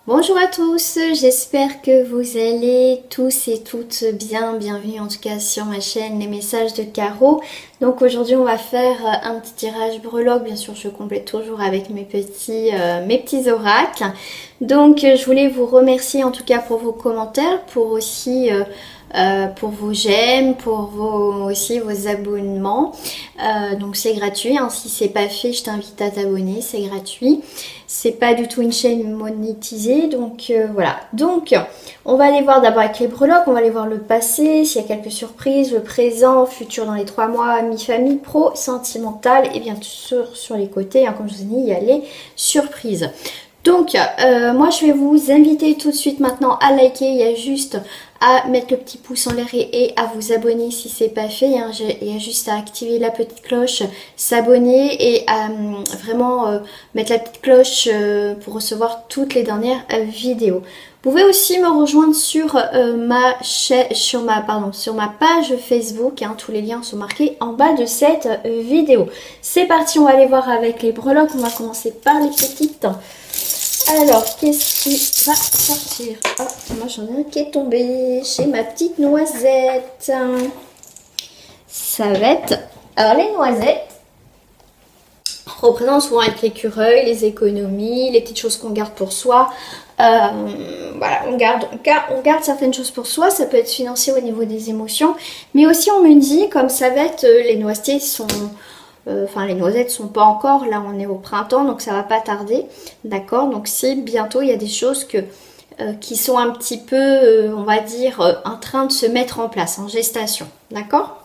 Bonjour à tous, j'espère que vous allez tous et toutes bien. Bienvenue en tout cas sur ma chaîne Les Messages de Caro. Donc aujourd'hui on va faire un petit tirage breloque. Bien sûr je complète toujours avec mes petits oracles. Donc je voulais vous remercier en tout cas pour vos commentaires, pour aussi pour vos j'aime, pour aussi vos abonnements. Donc c'est gratuit, hein. Si c'est pas fait, je t'invite à t'abonner, c'est gratuit. C'est pas du tout une chaîne monétisée, donc voilà. Donc on va aller voir d'abord avec les breloques, on va aller voir le passé, s'il y a quelques surprises, le présent, futur dans les 3 mois, mi-famille, pro, sentimental et bien sûr sur les côtés, hein, comme je vous ai dit, il y a les surprises. Donc moi je vais vous inviter tout de suite maintenant à liker, il y a juste à mettre le petit pouce en l'air et à vous abonner si c'est pas fait, hein. Il y a juste à activer la petite cloche, s'abonner et à vraiment mettre la petite cloche pour recevoir toutes les dernières vidéos. Vous pouvez aussi me rejoindre sur ma page Facebook, hein. Tous les liens sont marqués en bas de cette vidéo. C'est parti, on va aller voir avec les breloques, on va commencer par les petites. Alors, qu'est-ce qui va sortir? Ah, moi j'en ai un qui est tombé chez ma petite noisette. Ça va être... Alors, les noisettes représentent souvent avec l'écureuil, les économies, les petites choses qu'on garde pour soi. Voilà, on garde certaines choses pour soi. Ça peut être financier au niveau des émotions. Mais aussi, on me dit, comme ça va être, les noisetiers sont... Enfin les noisettes sont pas encore, là on est au printemps donc ça va pas tarder, d'accord. Donc c'est bientôt, il y a des choses qui sont un petit peu, on va dire, en train de se mettre en place, en gestation, d'accord.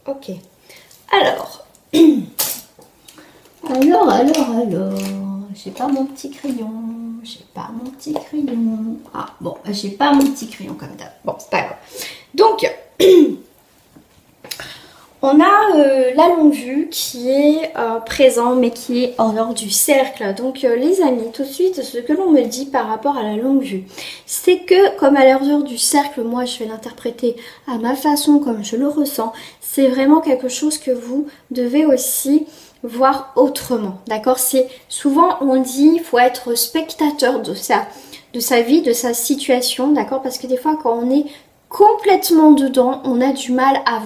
Ok, alors, j'ai pas mon petit crayon. Ah bon, j'ai pas mon petit crayon comme d'hab. Bon, c'est pas grave. Donc, on a la longue vue qui est présent, mais qui est en dehors du cercle. Donc, les amis, tout de suite, ce que l'on me dit par rapport à la longue vue, c'est que, comme à l'heure du cercle, moi, je vais l'interpréter à ma façon, comme je le ressens. C'est vraiment quelque chose que vous devez aussi voir autrement, d'accord. C'est souvent on dit il faut être spectateur de sa vie, de sa situation, d'accord, parce que des fois quand on est complètement dedans, on a du mal à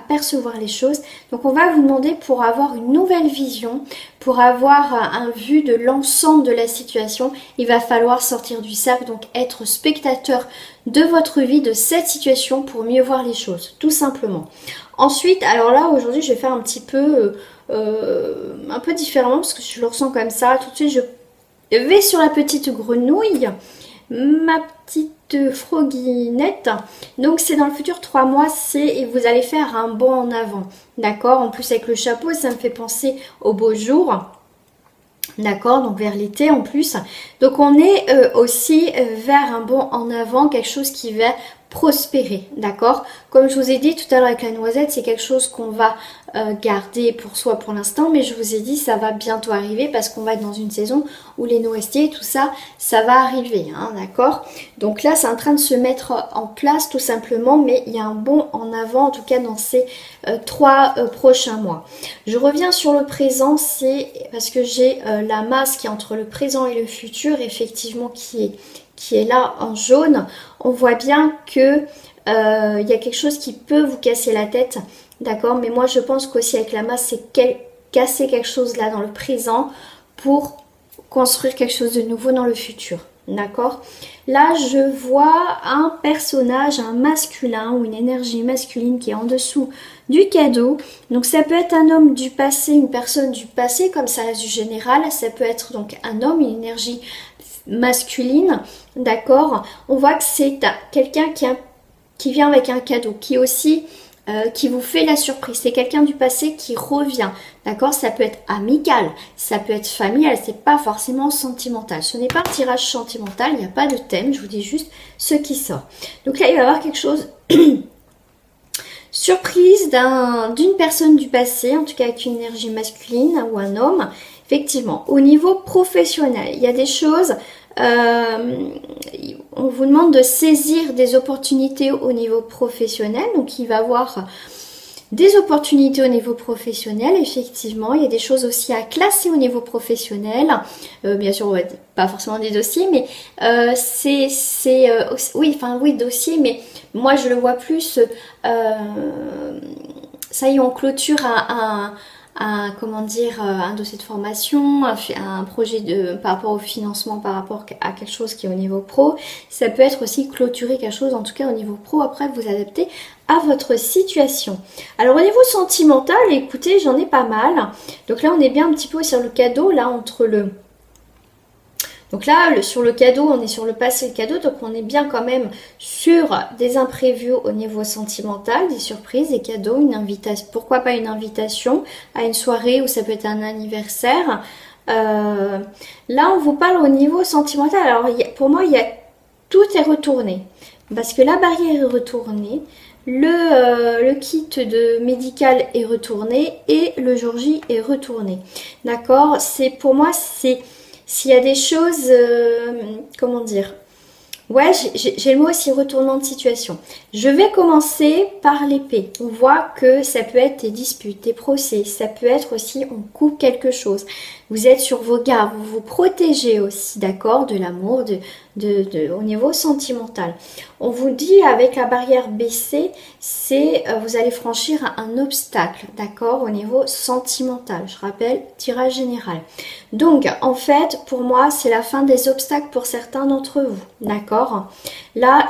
percevoir les choses. Donc on va vous demander, pour avoir une nouvelle vision, pour avoir un vue de l'ensemble de la situation, il va falloir sortir du cercle, donc être spectateur de votre vie, de cette situation, pour mieux voir les choses, tout simplement. Ensuite, alors là aujourd'hui je vais faire un petit peu différemment parce que je le ressens comme ça. Tout de suite je vais sur la petite grenouille, ma petite froguinette. Donc c'est dans le futur 3 mois, et vous allez faire un bond en avant, d'accord. En plus avec le chapeau, ça me fait penser au beau jour, d'accord, donc vers l'été en plus. Donc on est aussi vers un bond en avant, quelque chose qui va prospérer, d'accord. Comme je vous ai dit tout à l'heure avec la noisette, c'est quelque chose qu'on va garder pour soi pour l'instant, mais je vous ai dit ça va bientôt arriver parce qu'on va être dans une saison où les noisetiers, tout ça, ça va arriver, hein, d'accord. Donc là c'est en train de se mettre en place tout simplement, mais il y a un bond en avant en tout cas dans ces 3 prochains mois. Je reviens sur le présent, c'est parce que j'ai la masse qui est entre le présent et le futur, effectivement qui est là en jaune. On voit bien que il y a quelque chose qui peut vous casser la tête, d'accord, mais moi je pense qu'aussi avec la masse c'est casser quelque chose là dans le présent pour construire quelque chose de nouveau dans le futur, d'accord. Là je vois un personnage, un masculin ou une énergie masculine qui est en dessous du cadeau. Donc ça peut être un homme du passé, une personne du passé, comme ça reste du général. Ça peut être donc un homme, une énergie masculine, d'accord. On voit que c'est quelqu'un qui vient avec un cadeau, qui aussi qui vous fait la surprise. C'est quelqu'un du passé qui revient, d'accord. Ça peut être amical, ça peut être familial, c'est pas forcément sentimental. Ce n'est pas un tirage sentimental, il n'y a pas de thème, je vous dis juste ce qui sort. Donc là il va y avoir quelque chose surprise d'une personne du passé, en tout cas avec une énergie masculine ou un homme. Effectivement, au niveau professionnel, il y a des choses, on vous demande de saisir des opportunités au niveau professionnel. Donc il va y avoir Des opportunités au niveau professionnel, effectivement. Il y a des choses aussi à classer au niveau professionnel. Bien sûr, ouais, pas forcément des dossiers, mais oui, dossiers, mais moi je le vois plus. Ça y est, on clôture un dossier de formation, un projet par rapport au financement, par rapport à quelque chose qui est au niveau pro. Ça peut être aussi clôturer quelque chose, en tout cas au niveau pro, après vous adaptez à votre situation. Alors au niveau sentimental, écoutez, j'en ai pas mal. Donc là, on est bien un petit peu sur le cadeau, là, donc là, sur le cadeau, on est sur le passé, le cadeau, donc on est bien quand même sur des imprévus au niveau sentimental, des surprises, des cadeaux, une invitation, pourquoi pas une invitation à une soirée ou ça peut être un anniversaire. Là, on vous parle au niveau sentimental. Alors pour moi, tout est retourné parce que la barrière est retournée. Le kit de médical est retourné et le jour J est retourné. D'accord? Pour moi, c'est s'il y a des choses, comment dire? Ouais, j'ai le mot aussi retournement de situation. Je vais commencer par l'épée. On voit que ça peut être des disputes, des procès. Ça peut être aussi, on coupe quelque chose. Vous êtes sur vos gardes, vous vous protégez aussi, d'accord, de l'amour, au niveau sentimental. On vous dit avec la barrière baissée, vous allez franchir un obstacle, d'accord, au niveau sentimental. Je rappelle, tirage général. Donc, en fait, pour moi, c'est la fin des obstacles pour certains d'entre vous, d'accord. Là,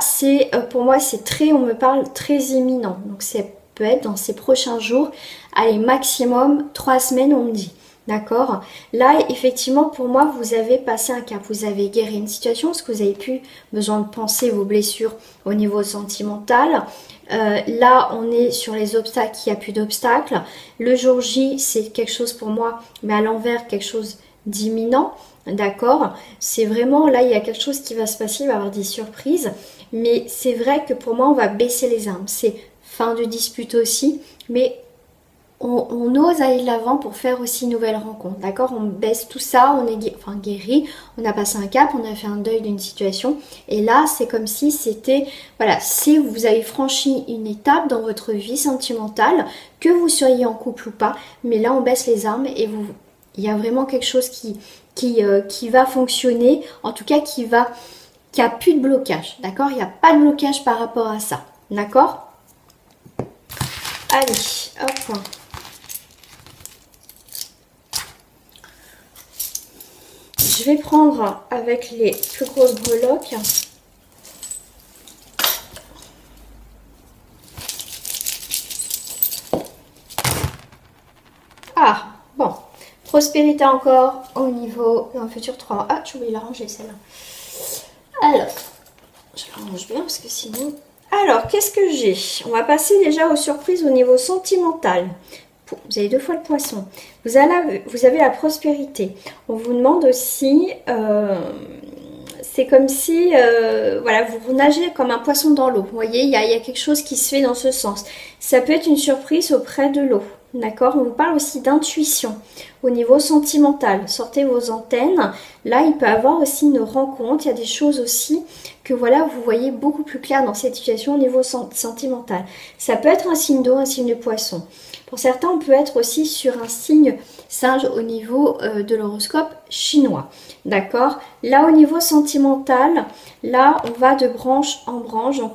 pour moi, on me parle très imminent. Donc, ça peut être dans ces prochains jours. Allez, maximum 3 semaines, on me dit. D'accord. Là, effectivement, pour moi, vous avez passé un cap. Vous avez guéri une situation parce que vous avez plus besoin de penser vos blessures au niveau sentimental. Là, on est sur les obstacles. Il n'y a plus d'obstacles. Le jour J, c'est quelque chose pour moi, mais à l'envers, quelque chose d'imminent. D'accord. C'est vraiment, là, il y a quelque chose qui va se passer. Il va y avoir des surprises. Mais c'est vrai que pour moi, on va baisser les armes. C'est fin de dispute aussi. Mais on ose aller de l'avant pour faire aussi une nouvelle rencontre, d'accord. On baisse tout ça, on est guéri, on a passé un cap, on a fait un deuil d'une situation. Et là, c'est comme si c'était, voilà, si vous avez franchi une étape dans votre vie sentimentale, que vous soyez en couple ou pas, mais là, on baisse les armes et il y a vraiment quelque chose qui va fonctionner, en tout cas qui a plus de blocage, d'accord. Il n'y a pas de blocage par rapport à ça, d'accord. Allez, hop. Je vais prendre avec les plus grosses breloques. Ah, bon. Prospérité encore au niveau d'un futur 3. Ah, j'ai oublié de la ranger celle-là. Alors, je la range bien parce que sinon... Alors, qu'est-ce que j'ai? On va passer déjà aux surprises au niveau sentimental. Vous avez 2 fois le poisson. Vous avez la prospérité. On vous demande aussi, c'est comme si, voilà, vous nagez comme un poisson dans l'eau. Vous voyez, il y a quelque chose qui se fait dans ce sens. Ça peut être une surprise auprès de l'eau. D'accord. On vous parle aussi d'intuition au niveau sentimental. Sortez vos antennes. Là, il peut y avoir aussi une rencontre. Il y a des choses aussi que voilà, vous voyez beaucoup plus clair dans cette situation au niveau sentimental. Ça peut être un signe d'eau, un signe de poisson. Pour certains, on peut être aussi sur un signe singe au niveau de l'horoscope chinois. D'accord. Là, au niveau sentimental, là, on va de branche en branche. Donc,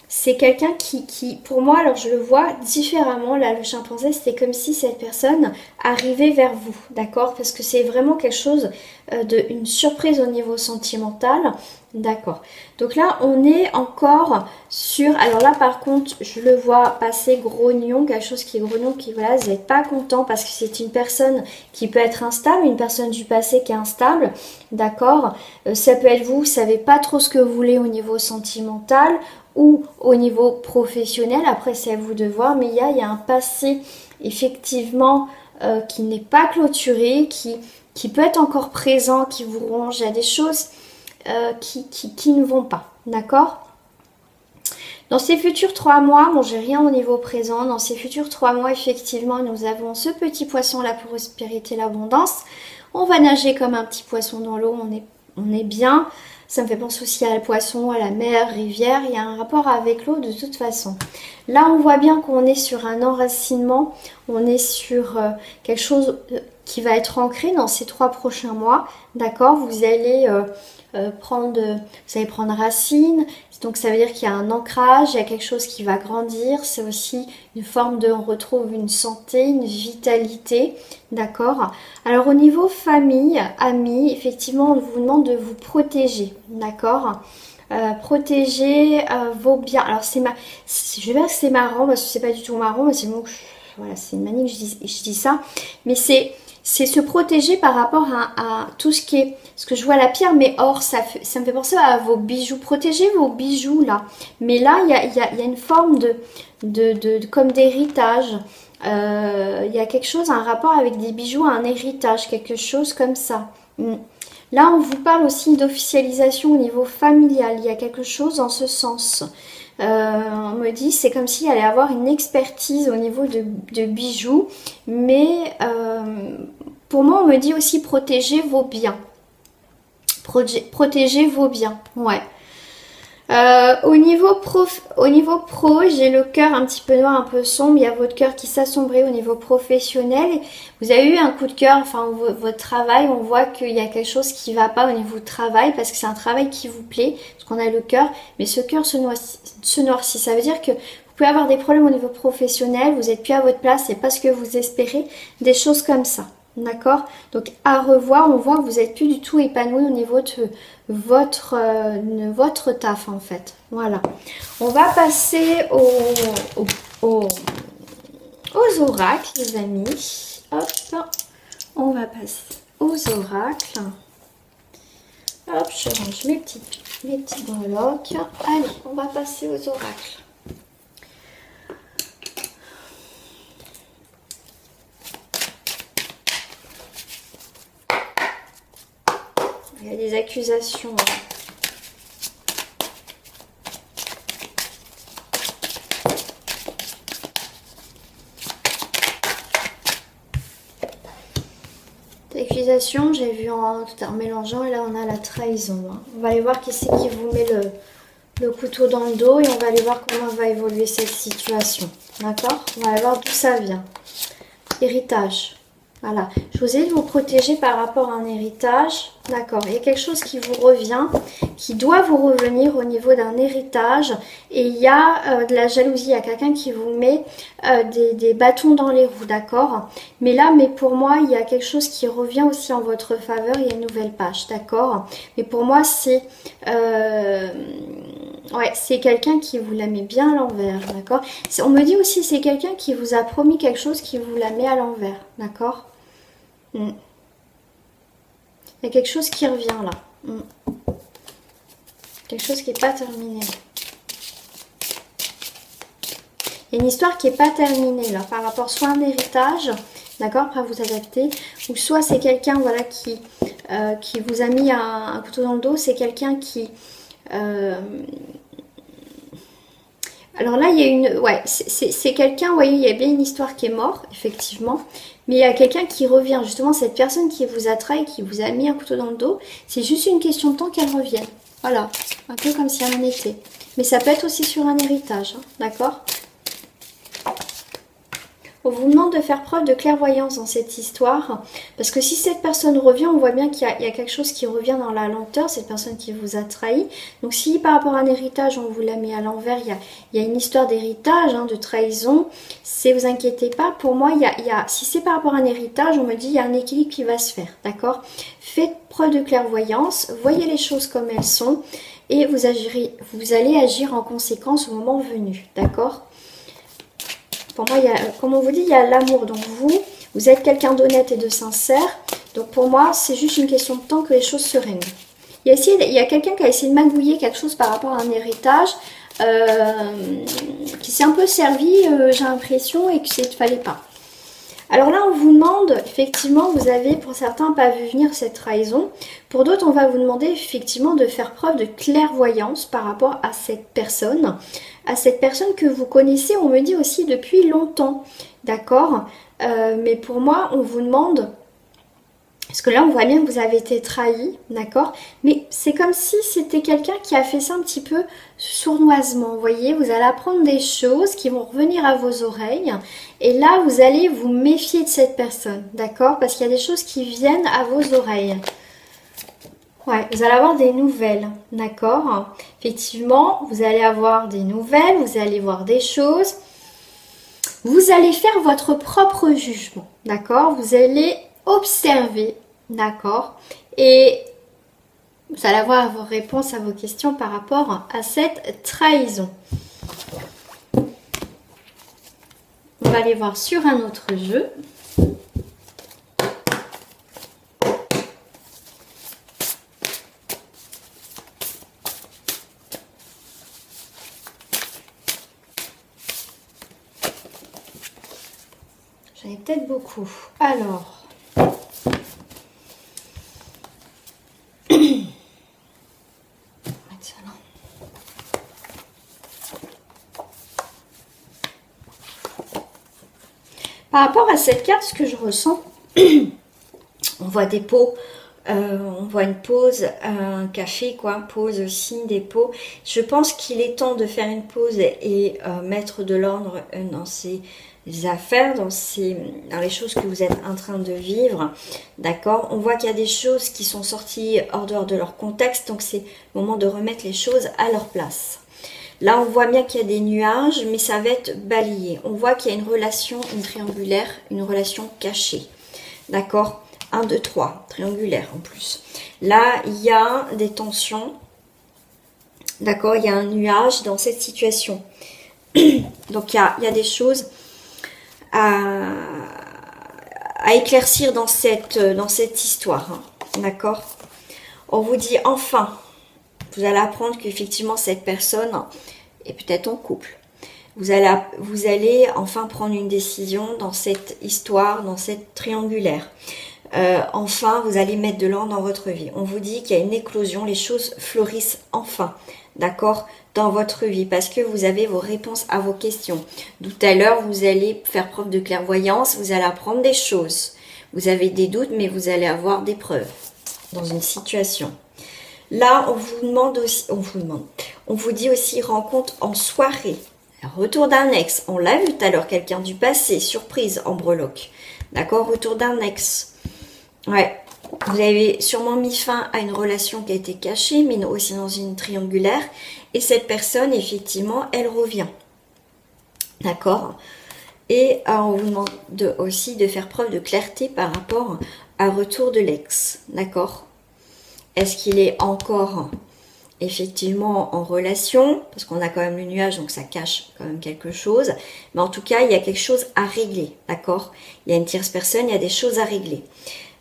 c'est quelqu'un qui, pour moi, alors je le vois différemment. Là, le chimpanzé, c'est comme si cette personne arrivait vers vous. D'accord. Parce que c'est vraiment quelque chose une surprise au niveau sentimental. D'accord. Donc là, on est encore sur... Alors là, par contre, je le vois passer grognon, quelque chose qui est grognon, qui, voilà, vous n'êtes pas content parce que c'est une personne qui peut être instable, une personne du passé qui est instable. D'accord. Ça peut être vous savez pas trop ce que vous voulez au niveau sentimental ou au niveau professionnel. Après, c'est à vous de voir, mais il y a un passé, effectivement, qui n'est pas clôturé, qui peut être encore présent, qui vous ronge. Il y a des choses... qui ne vont pas, d'accord. Dans ces futurs 3 mois, bon, j'ai rien au niveau présent. Dans ces futurs 3 mois, effectivement, nous avons ce petit poisson, la prospérité, l'abondance. On va nager comme un petit poisson dans l'eau, on est bien. Ça me fait penser aussi à le poisson, à la mer, rivière. Il y a un rapport avec l'eau de toute façon. Là, on voit bien qu'on est sur un enracinement. On est sur quelque chose qui va être ancré dans ces 3 prochains mois. D'accord? Vous allez prendre racine. Donc ça veut dire qu'il y a un ancrage, il y a quelque chose qui va grandir. C'est aussi une forme de, on retrouve une santé, une vitalité. D'accord? Alors au niveau famille, amis, effectivement, on vous demande de vous protéger. D'accord? Protéger vos biens. Alors je vais dire que c'est marrant parce que c'est pas du tout marrant, mais c'est bon, voilà, c'est une manie que je dis ça. Mais c'est se protéger par rapport à tout ce qui est, ce que je vois à la pierre, mais or, ça me fait penser à vos bijoux. Protégez vos bijoux là. Mais là, il y a une forme comme d'héritage. Il y a quelque chose, un rapport avec des bijoux, un héritage, quelque chose comme ça. Là, on vous parle aussi d'officialisation au niveau familial. Il y a quelque chose dans ce sens. On me dit c'est comme s'il allait avoir une expertise au niveau de bijoux, mais pour moi on me dit aussi protéger vos biens. Protéger vos biens, ouais. Au niveau pro, j'ai le cœur un petit peu noir, un peu sombre. Il y a votre cœur qui s'assombrit au niveau professionnel. Vous avez eu un coup de cœur, enfin votre travail, on voit qu'il y a quelque chose qui ne va pas au niveau du travail parce que c'est un travail qui vous plaît, parce qu'on a le cœur, mais ce cœur se noircit. Ça veut dire que vous pouvez avoir des problèmes au niveau professionnel, vous n'êtes plus à votre place, c'est pas ce que vous espérez, des choses comme ça. D'accord? Donc à revoir, on voit que vous n'êtes plus du tout épanoui au niveau de votre taf en fait. Voilà. On va passer aux oracles, les amis. Hop. On va passer aux oracles. Hop, je range mes petits breloques. Allez, on va passer aux oracles. Il y a des accusations. Accusations, j'ai vu tout en mélangeant et là on a la trahison. On va aller voir qui c'est qui vous met le couteau dans le dos et on va aller voir comment va évoluer cette situation. D'accord? On va aller voir d'où ça vient. Héritage. Voilà, je vous ai dit de vous protéger par rapport à un héritage. D'accord, il y a quelque chose qui vous revient, qui doit vous revenir au niveau d'un héritage. Et il y a de la jalousie, il y a quelqu'un qui vous met des bâtons dans les roues, d'accord? Mais pour moi, il y a quelque chose qui revient aussi en votre faveur. Il y a une nouvelle page, d'accord? Mais pour moi, c'est quelqu'un qui vous la met bien à l'envers, d'accord? On me dit aussi c'est quelqu'un qui vous a promis quelque chose qui vous la met à l'envers, d'accord? Il y a quelque chose qui revient là. Quelque chose qui n'est pas terminé. Il y a une histoire qui n'est pas terminée là par rapport soit à un héritage, d'accord, après vous adapter, ou soit c'est quelqu'un voilà, qui vous a mis un couteau dans le dos, c'est quelqu'un qui... Alors là, il y a une... Ouais, c'est quelqu'un, vous voyez, il y a bien une histoire qui est morte, effectivement. Mais il y a quelqu'un qui revient. Justement, cette personne qui vous a trahi, qui vous a mis un couteau dans le dos, c'est juste une question de temps qu'elle revienne. Voilà, un peu comme si elle en était. Mais ça peut être aussi sur un héritage, hein, d'accord? On vous demande de faire preuve de clairvoyance dans cette histoire. Parce que si cette personne revient, on voit bien qu'il y a quelque chose qui revient dans la lenteur. Cette personne qui vous a trahi. Donc si par rapport à un héritage, on vous l'a mis à l'envers, il y a une histoire d'héritage, hein, de trahison. Ne vous inquiétez pas. Pour moi, si c'est par rapport à un héritage, on me dit il y a un équilibre qui va se faire. D'accord? Faites preuve de clairvoyance. Voyez les choses comme elles sont. Et vous allez agir en conséquence au moment venu. D'accord? Pour moi, comme on vous dit, il y a l'amour. Donc vous êtes quelqu'un d'honnête et de sincère. Donc pour moi, c'est juste une question de temps que les choses se règlent. Il y a quelqu'un qui a essayé de magouiller quelque chose par rapport à un héritage, qui s'est un peu servi, j'ai l'impression, et qu'il ne fallait pas. Alors là, on vous demande, effectivement, vous avez pour certains pas vu venir cette trahison. Pour d'autres, on va vous demander effectivement de faire preuve de clairvoyance par rapport à cette personne. À cette personne que vous connaissez, on me dit aussi depuis longtemps. D'accord? Mais pour moi, on vous demande Parce que là, on voit bien que vous avez été trahi, d'accord? Mais c'est comme si c'était quelqu'un qui a fait ça un petit peu sournoisement, vous voyez? Vous allez apprendre des choses qui vont revenir à vos oreilles. Et là, vous allez vous méfier de cette personne, d'accord? Parce qu'il y a des choses qui viennent à vos oreilles. Ouais, vous allez avoir des nouvelles, d'accord? Effectivement, vous allez avoir des nouvelles, vous allez voir des choses. Vous allez faire votre propre jugement, d'accord? Vous allez observer, d'accord? Et vous allez avoir vos réponses à vos questions par rapport à cette trahison. On va aller voir sur un autre jeu. J'en ai peut-être beaucoup. Alors... Par rapport à cette carte, ce que je ressens, on voit des pots, on voit une pause, un café, quoi, pause aussi, des pots. Je pense qu'il est temps de faire une pause et mettre de l'ordre dans ses affaires, dans les choses que vous êtes en train de vivre, d'accord? On voit qu'il y a des choses qui sont sorties hors dehors de leur contexte, donc c'est le moment de remettre les choses à leur place. Là, on voit bien qu'il y a des nuages, mais ça va être balayé. On voit qu'il y a une relation, une triangulaire, une relation cachée. D'accord? 1, 2, 3, triangulaire en plus. Là, il y a des tensions. D'accord? Il y a un nuage dans cette situation. Donc, il y a des choses à éclaircir dans cette histoire. Hein. D'accord? On vous dit enfin... Vous allez apprendre qu'effectivement cette personne est peut-être en couple. Vous allez enfin prendre une décision dans cette histoire, dans cette triangulaire. Enfin, vous allez mettre de l'ordre dans votre vie. On vous dit qu'il y a une éclosion, les choses fleurissent enfin, d'accord, dans votre vie, parce que vous avez vos réponses à vos questions. Tout à l'heure, vous allez faire preuve de clairvoyance, vous allez apprendre des choses. Vous avez des doutes, mais vous allez avoir des preuves dans une situation. Là, on vous dit aussi rencontre en soirée, retour d'un ex. On l'a vu tout à l'heure, quelqu'un du passé, surprise en breloque. D'accord, retour d'un ex. Ouais, vous avez sûrement mis fin à une relation qui a été cachée, mais aussi dans une triangulaire. Et cette personne, effectivement, elle revient. D'accord. Et on vous demande aussi de faire preuve de clarté par rapport à retour de l'ex. D'accord. Est-ce qu'il est encore effectivement en relation? Parce qu'on a quand même le nuage, donc ça cache quand même quelque chose. Mais en tout cas, il y a quelque chose à régler, d'accord? Il y a une tierce personne, il y a des choses à régler.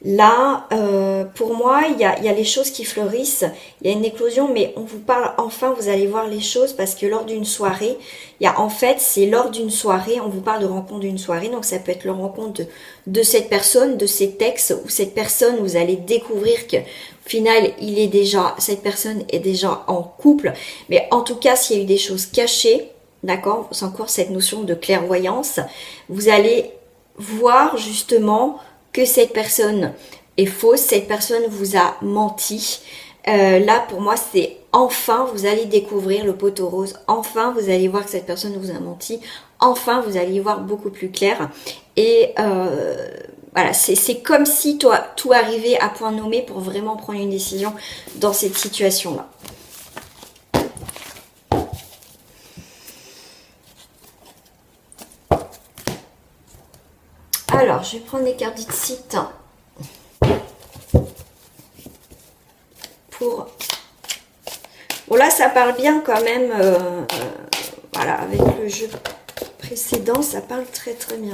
Là, pour moi, il y a les choses qui fleurissent, il y a une éclosion, mais on vous parle, enfin, vous allez voir les choses, parce que lors d'une soirée, c'est lors d'une soirée, on vous parle de rencontre d'une soirée, donc ça peut être la rencontre de cette personne, de cet ex, ou cette personne, vous allez découvrir que, au final, cette personne est déjà en couple, mais en tout cas, s'il y a eu des choses cachées, d'accord, c'est encore cette notion de clairvoyance, vous allez voir justement que cette personne est fausse, cette personne vous a menti. Là, pour moi, c'est enfin, vous allez découvrir le poteau rose. Enfin, vous allez voir que cette personne vous a menti. Enfin, vous allez y voir beaucoup plus clair. Et voilà, c'est comme si tout arrivait à point nommé pour vraiment prendre une décision dans cette situation-là. Alors, je vais prendre les cartes d'Ixit pour... Bon, là, ça parle bien quand même. Voilà, avec le jeu précédent, ça parle très très bien.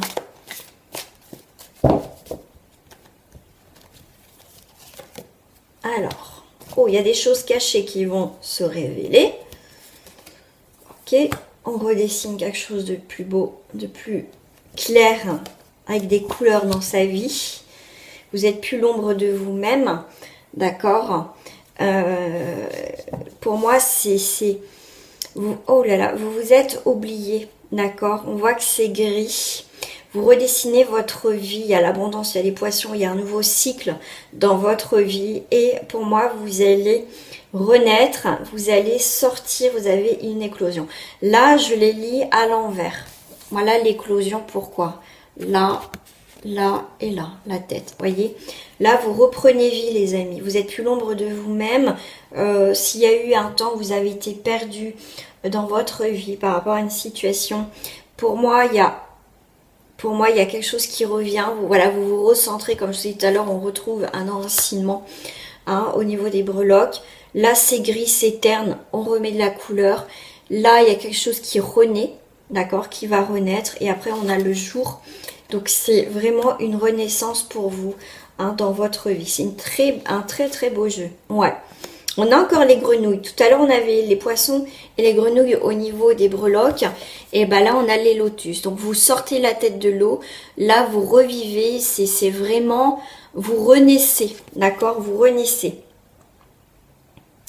Alors, oh, il y a des choses cachées qui vont se révéler. Ok, on redessine quelque chose de plus beau, de plus clair, avec des couleurs dans sa vie. Vous n'êtes plus l'ombre de vous-même, d'accord. Pour moi, oh là là, vous vous êtes oublié, d'accord. On voit que c'est gris. Vous redessinez votre vie, il y a l'abondance, il y a les poissons, il y a un nouveau cycle dans votre vie. Et pour moi, vous allez renaître, vous allez sortir, vous avez une éclosion. Là, je les lis à l'envers. Voilà l'éclosion, pourquoi? Là, là et là, la tête, voyez. Là, vous reprenez vie, les amis. Vous êtes plus l'ombre de vous-même. S'il y a eu un temps où vous avez été perdu dans votre vie par rapport à une situation, pour moi, il y a quelque chose qui revient. Voilà, vous vous recentrez, comme je vous disais tout à l'heure, on retrouve un enracinement au niveau des breloques. Là, c'est gris, c'est terne, on remet de la couleur. Là, il y a quelque chose qui renaît, d'accord, qui va renaître. Et après, on a le jour. Donc, c'est vraiment une renaissance pour vous dans votre vie. C'est un très, très beau jeu. Ouais. On a encore les grenouilles. Tout à l'heure, on avait les poissons et les grenouilles au niveau des breloques. Et ben là, on a les lotus. Donc, vous sortez la tête de l'eau. Là, vous revivez. C'est vraiment... Vous renaissez. D'accord? Vous renaissez.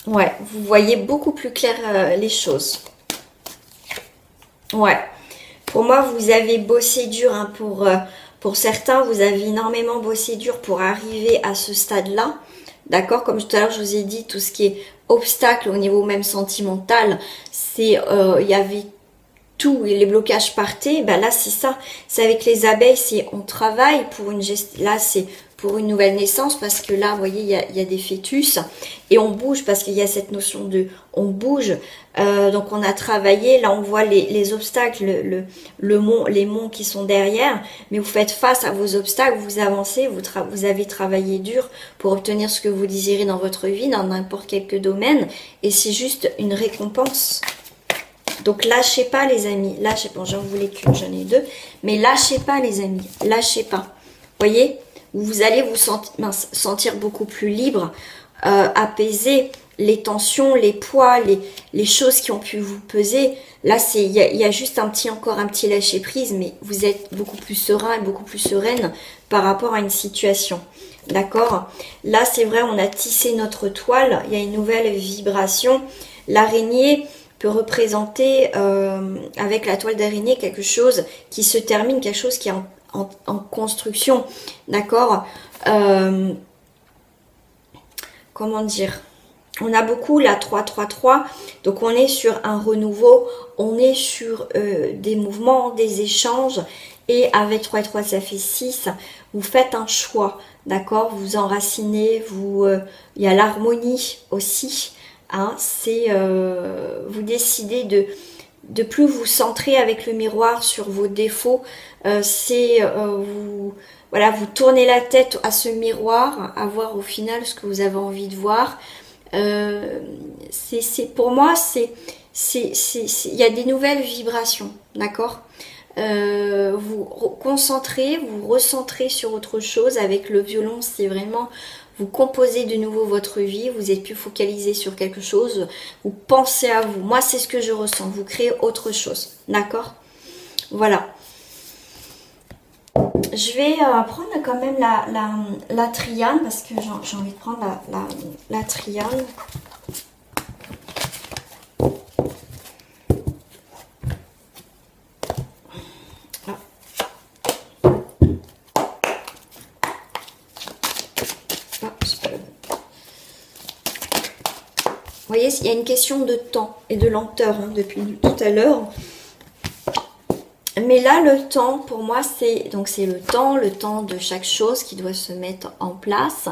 Ouais, vous voyez beaucoup plus clair les choses. Ouais. Pour moi, vous avez bossé dur. Pour certains, vous avez énormément bossé dur pour arriver à ce stade-là. D'accord? Comme tout à l'heure, je vous ai dit, tout ce qui est obstacle au niveau même sentimental, c'est il y avait tout et les blocages partaient. Ben là, c'est ça. C'est avec les abeilles, c'est on travaille pour une gestion. Là, c'est pour une nouvelle naissance parce que là, vous voyez, il y a des fœtus et on bouge parce qu'il y a cette notion de on bouge. Donc, on a travaillé. Là, on voit les obstacles, les monts qui sont derrière. Mais vous faites face à vos obstacles, vous avancez, vous avez travaillé dur pour obtenir ce que vous désirez dans votre vie, dans n'importe quel domaine. Et c'est juste une récompense. Donc, lâchez pas, les amis. Lâchez pas. J'en voulais qu'une, j'en ai deux. Mais lâchez pas, les amis. Lâchez pas. Voyez, vous allez vous sentir beaucoup plus libre, apaisé. Les tensions, les poids, les choses qui ont pu vous peser. Là, il y a juste encore un petit lâcher prise, mais vous êtes beaucoup plus serein et beaucoup plus sereine par rapport à une situation. D'accord? Là, c'est vrai, on a tissé notre toile. Il y a une nouvelle vibration. L'araignée peut représenter, avec la toile d'araignée, quelque chose qui se termine, quelque chose qui est en construction. D'accord? Comment dire? On a beaucoup la 3-3-3, donc on est sur un renouveau, on est sur des mouvements, des échanges, et avec 3 et 3 ça fait 6, vous faites un choix, d'accord? Vous enracinez, il y a l'harmonie aussi, hein, c'est vous décidez de plus vous centrer avec le miroir sur vos défauts, voilà, vous tournez la tête à ce miroir, à voir au final ce que vous avez envie de voir. Pour moi, il y a des nouvelles vibrations, d'accord? Vous concentrez, vous recentrez sur autre chose. Avec le violon, c'est vraiment, vous composez de nouveau votre vie, vous êtes plus focalisé sur quelque chose, vous pensez à vous. Moi, c'est ce que je ressens, vous créez autre chose, d'accord? Voilà. Je vais prendre quand même la triane parce que j'ai envie de prendre la triane. Ah. Ah, vous voyez, il y a une question de temps et de lenteur depuis tout à l'heure. Mais là, le temps, pour moi, c'est le temps de chaque chose qui doit se mettre en place.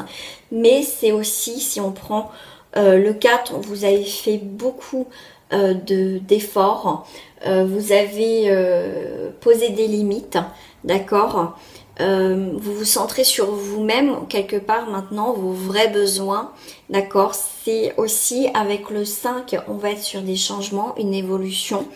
Mais c'est aussi, si on prend le 4, vous avez fait beaucoup d'efforts. Vous avez posé des limites, d'accord? Vous vous centrez sur vous-même, quelque part maintenant, vos vrais besoins, d'accord? C'est aussi, avec le 5, on va être sur des changements, une évolution,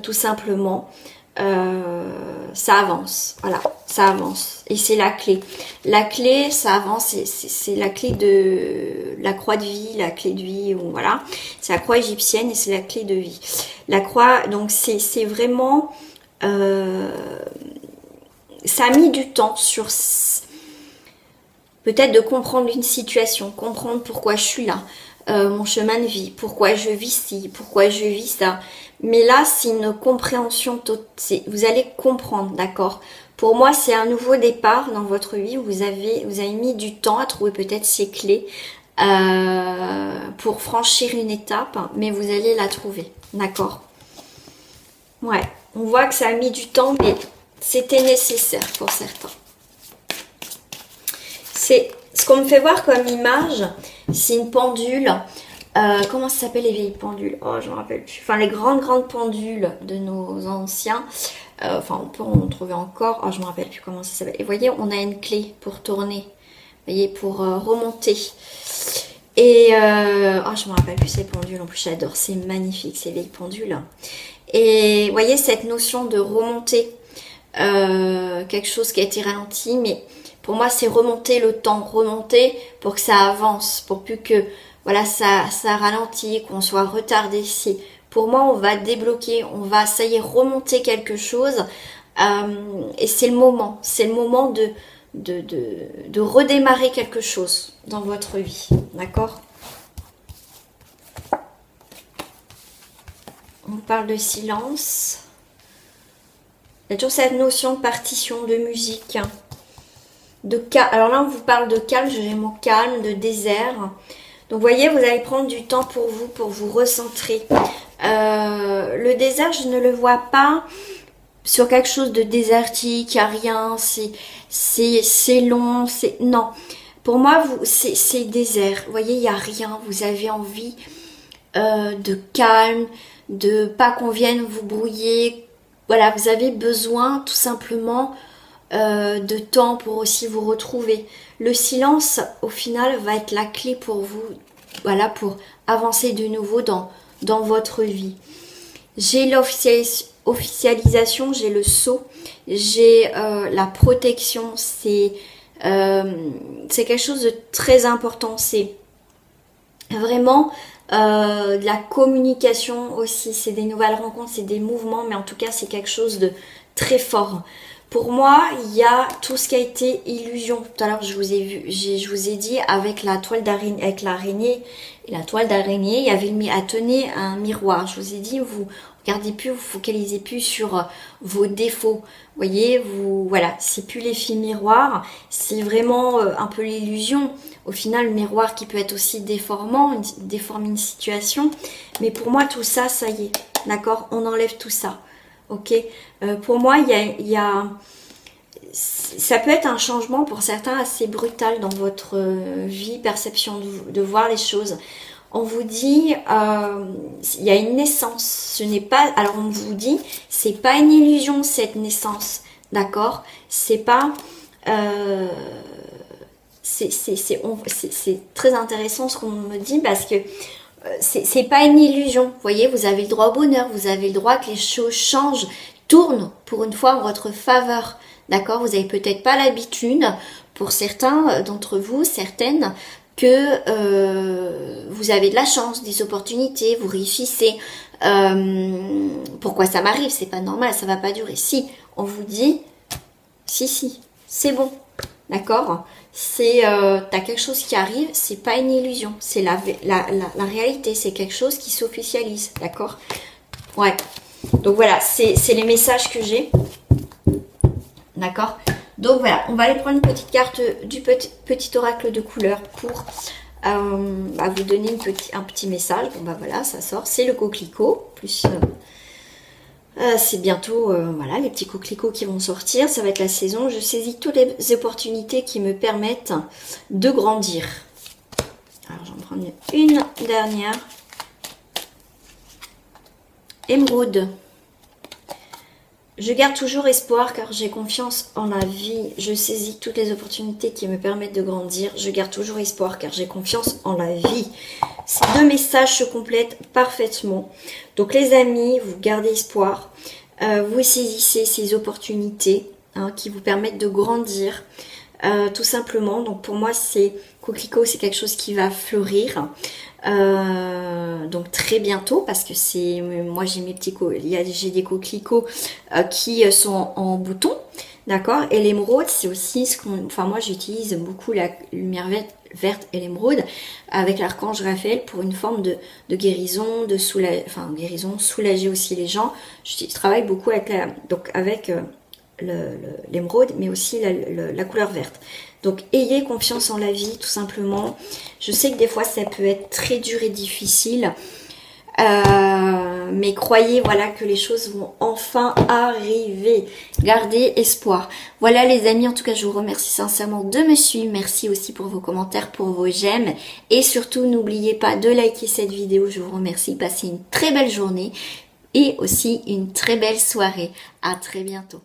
tout simplement. Ça avance, voilà, ça avance et c'est la clé. La clé, ça avance, c'est la clé de la croix de vie, la clé de vie, voilà, c'est la croix égyptienne et c'est la clé de vie. La croix, donc c'est vraiment, ça a mis du temps sur peut-être de comprendre une situation, comprendre pourquoi je suis là. mon chemin de vie, pourquoi je vis ci, pourquoi je vis ça. Mais là, c'est une compréhension, vous allez comprendre, d'accord? Pour moi, c'est un nouveau départ dans votre vie. Vous avez mis du temps à trouver peut-être ces clés pour franchir une étape, mais vous allez la trouver, d'accord? Ouais, on voit que ça a mis du temps, mais c'était nécessaire pour certains. C'est ce qu'on me fait voir comme image, c'est une pendule. Comment ça s'appelle les vieilles pendules? Oh, je me rappelle plus. Enfin, les grandes pendules de nos anciens. Enfin, on peut en trouver encore. Oh, je me rappelle plus comment ça s'appelle. Et vous voyez, on a une clé pour tourner. Vous voyez, pour remonter. Et oh, je me rappelle plus ces pendules. En plus, j'adore. C'est magnifique, ces vieilles pendules. Et vous voyez, cette notion de remonter quelque chose qui a été ralenti. Mais pour moi, c'est remonter le temps. Remonter pour que ça avance. Pour plus que... Voilà, ça ralentit, qu'on soit retardé ici. Pour moi, on va débloquer, on va, ça y est, remonter quelque chose. Et c'est le moment. C'est le moment de redémarrer quelque chose dans votre vie. D'accord? On parle de silence. Il y a toujours cette notion de partition, de musique. De calme. Alors là, on vous parle de calme. J'ai le mot calme, de désert. Donc, vous voyez, vous allez prendre du temps pour vous recentrer. Le désert, je ne le vois pas sur quelque chose de désertique, il n'y a rien, c'est long, c'est... Non, pour moi, c'est désert. Vous voyez, il n'y a rien, vous avez envie de calme, de pas qu'on vienne vous brouiller. Voilà, vous avez besoin tout simplement de temps pour aussi vous retrouver. Le silence, au final, va être la clé pour vous, voilà, pour avancer de nouveau dans votre vie. J'ai l'officialisation, j'ai le sceau, j'ai la protection, c'est quelque chose de très important. C'est vraiment de la communication aussi, c'est des nouvelles rencontres, c'est des mouvements, mais en tout cas, c'est quelque chose de très fort. Pour moi, il y a tout ce qui a été illusion. Tout à l'heure, je vous ai dit avec la toile d'araignée, avec l'araignée et la toile d'araignée, il y avait tenait un miroir. Je vous ai dit, vous regardez plus, vous focalisez plus sur vos défauts. Vous voyez, voilà, c'est plus l'effet miroir, c'est vraiment un peu l'illusion. Au final, le miroir qui peut être aussi déformant, déformer une situation. Mais pour moi, tout ça, ça y est, d'accord, on enlève tout ça. Ok, pour moi, ça peut être un changement pour certains assez brutal dans votre vie, perception de voir les choses. On vous dit, il y a une naissance. Ce n'est pas, alors on vous dit, c'est pas une illusion cette naissance, d'accord? C'est pas, c'est très intéressant ce qu'on me dit parce que c'est pas une illusion, vous voyez, vous avez le droit au bonheur, vous avez le droit que les choses changent, tournent pour une fois en votre faveur, d'accord? Vous n'avez peut-être pas l'habitude, pour certains d'entre vous, certaines, que vous avez de la chance, des opportunités, vous réussissez. Pourquoi ça m'arrive? C'est pas normal, ça va pas durer. Si, on vous dit, si, c'est bon, d'accord? C'est t'as quelque chose qui arrive, c'est pas une illusion, c'est la réalité, c'est quelque chose qui s'officialise, d'accord? Ouais, donc voilà, c'est les messages que j'ai, d'accord? Donc voilà, on va aller prendre une petite carte du petit oracle de couleur pour vous donner un petit message. Bon bah voilà, ça sort, c'est le coquelicot, plus... c'est bientôt, voilà, les petits coquelicots qui vont sortir, ça va être la saison. Je saisis toutes les opportunités qui me permettent de grandir. Alors, j'en prends une dernière. Émeraude. Je garde toujours espoir car j'ai confiance en la vie. Je saisis toutes les opportunités qui me permettent de grandir. Je garde toujours espoir car j'ai confiance en la vie. Ces deux messages se complètent parfaitement. Donc les amis, vous gardez espoir. Vous saisissez ces opportunités qui vous permettent de grandir. Tout simplement. Donc pour moi, c'est coquelicot, c'est quelque chose qui va fleurir. Donc très bientôt parce que c'est moi j'ai j'ai des coquelicots qui sont en bouton, d'accord, et l'émeraude c'est aussi ce qu'on, enfin moi j'utilise beaucoup verte et l'émeraude avec l'archange Raphaël pour une forme de guérison, de guérison, soulager aussi les gens. Je travaille beaucoup avec l'émeraude, mais aussi la couleur verte. Donc ayez confiance en la vie, tout simplement. Je sais que des fois ça peut être très dur et difficile, mais croyez, voilà, que les choses vont enfin arriver. Gardez espoir. Voilà les amis, en tout cas je vous remercie sincèrement de me suivre. Merci aussi pour vos commentaires, pour vos j'aime, et surtout n'oubliez pas de liker cette vidéo. Je vous remercie. Passez une très belle journée et aussi une très belle soirée. À très bientôt.